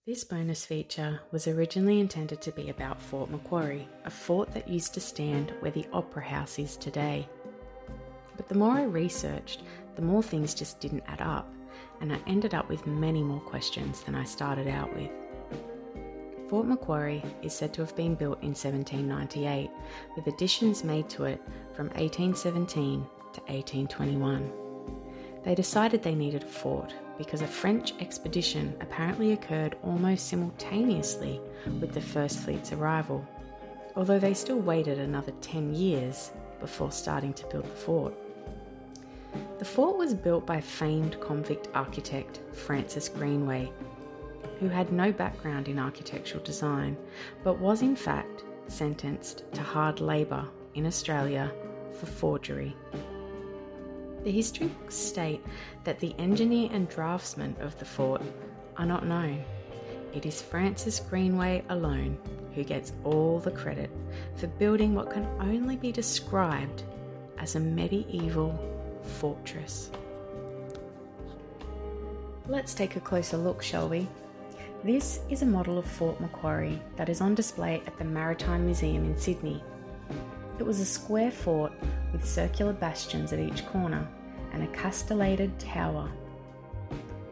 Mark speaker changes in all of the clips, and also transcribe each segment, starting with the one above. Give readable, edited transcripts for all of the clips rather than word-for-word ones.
Speaker 1: This bonus feature was originally intended to be about Fort Macquarie, a fort that used to stand where the Opera House is today. But the more I researched, the more things just didn't add up, and I ended up with many more questions than I started out with. Fort Macquarie is said to have been built in 1798, with additions made to it from 1817 to 1821. They decided they needed a fort because a French expedition apparently occurred almost simultaneously with the First Fleet's arrival, although they still waited another 10 years before starting to build the fort. The fort was built by famed convict architect Francis Greenway, who had no background in architectural design, but was in fact sentenced to hard labour in Australia for forgery. The history books state that the engineer and draftsman of the fort are not known. It is Francis Greenway alone who gets all the credit for building what can only be described as a medieval fortress. Let's take a closer look, shall we? This is a model of Fort Macquarie that is on display at the Maritime Museum in Sydney. It was a square fort with circular bastions at each corner and a castellated tower.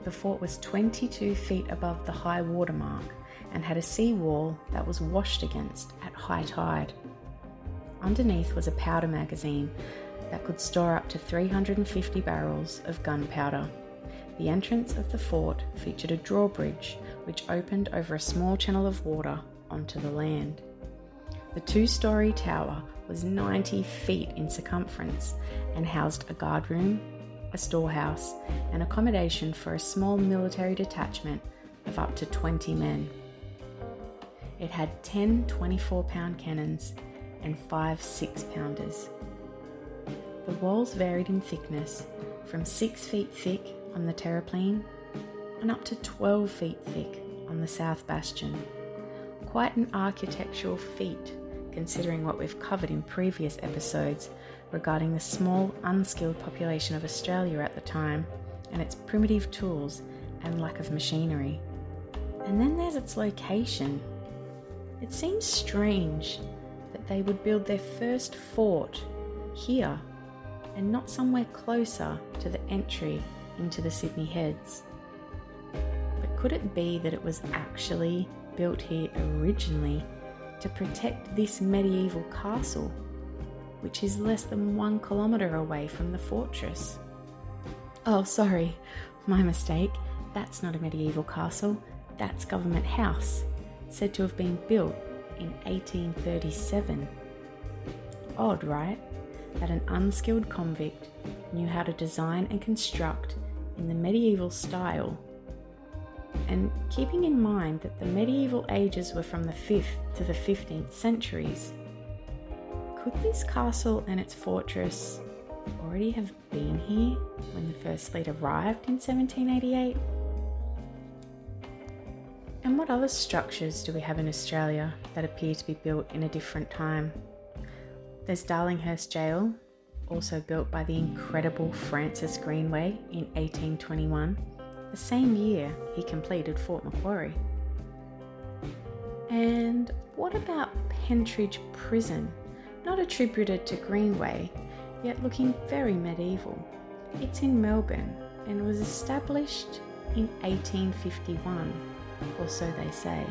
Speaker 1: The fort was 22 feet above the high water mark and had a sea wall that was washed against at high tide. Underneath was a powder magazine that could store up to 350 barrels of gunpowder. The entrance of the fort featured a drawbridge which opened over a small channel of water onto the land. The two-storey tower was 90 feet in circumference and housed a guardroom, a storehouse, and accommodation for a small military detachment of up to 20 men. It had 10 24-pound cannons and 5 6-pounders. The walls varied in thickness from 6 feet thick on the terrapleen and up to 12 feet thick on the south bastion. Quite an architectural feat, considering what we've covered in previous episodes regarding the small, unskilled population of Australia at the time and its primitive tools and lack of machinery. And then there's its location. It seems strange that they would build their first fort here and not somewhere closer to the entry into the Sydney Heads. But could it be that it was actually built here originally to protect this medieval castle, which is less than 1 kilometre away from the fortress? Oh, sorry, my mistake. That's not a medieval castle, that's Government House, said to have been built in 1837. Odd, right? That an unskilled convict knew how to design and construct in the medieval style. And keeping in mind that the medieval ages were from the 5th to the 15th centuries, could this castle and its fortress already have been here when the First Fleet arrived in 1788? And what other structures do we have in Australia that appear to be built in a different time? There's Darlinghurst Jail, also built by the incredible Francis Greenway in 1821, the same year he completed Fort Macquarie. And what about Pentridge Prison, not attributed to Greenway, yet looking very medieval? It's in Melbourne and was established in 1851, or so they say.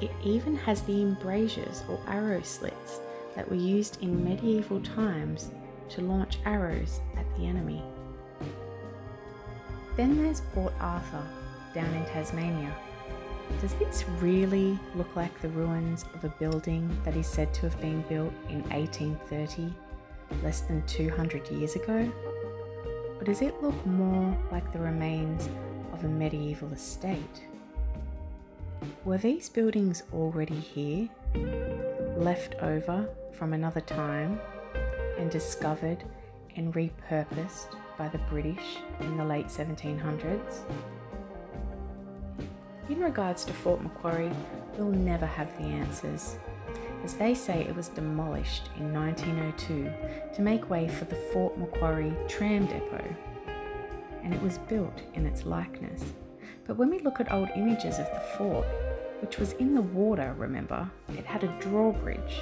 Speaker 1: It even has the embrasures or arrow slits that were used in medieval times to launch arrows at the enemy. Then there's Port Arthur, down in Tasmania. Does this really look like the ruins of a building that is said to have been built in 1830, less than 200 years ago? Or does it look more like the remains of a medieval estate? Were these buildings already here, left over from another time, and discovered and repurposed by the British in the late 1700s? In regards to Fort Macquarie, we'll never have the answers, as they say it was demolished in 1902 to make way for the Fort Macquarie tram depot, and it was built in its likeness. But when we look at old images of the fort, which was in the water, remember, it had a drawbridge.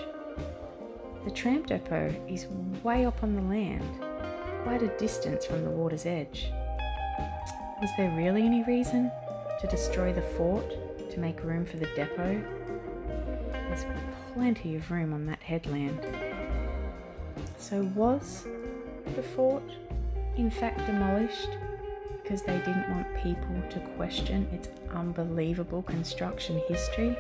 Speaker 1: The tram depot is way up on the land, quite a distance from the water's edge. Was there really any reason to destroy the fort to make room for the depot? There's plenty of room on that headland. So was the fort in fact demolished because they didn't want people to question its unbelievable construction history?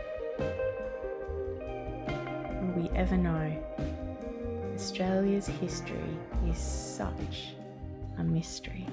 Speaker 1: Will we ever know? Australia's history is such a mystery.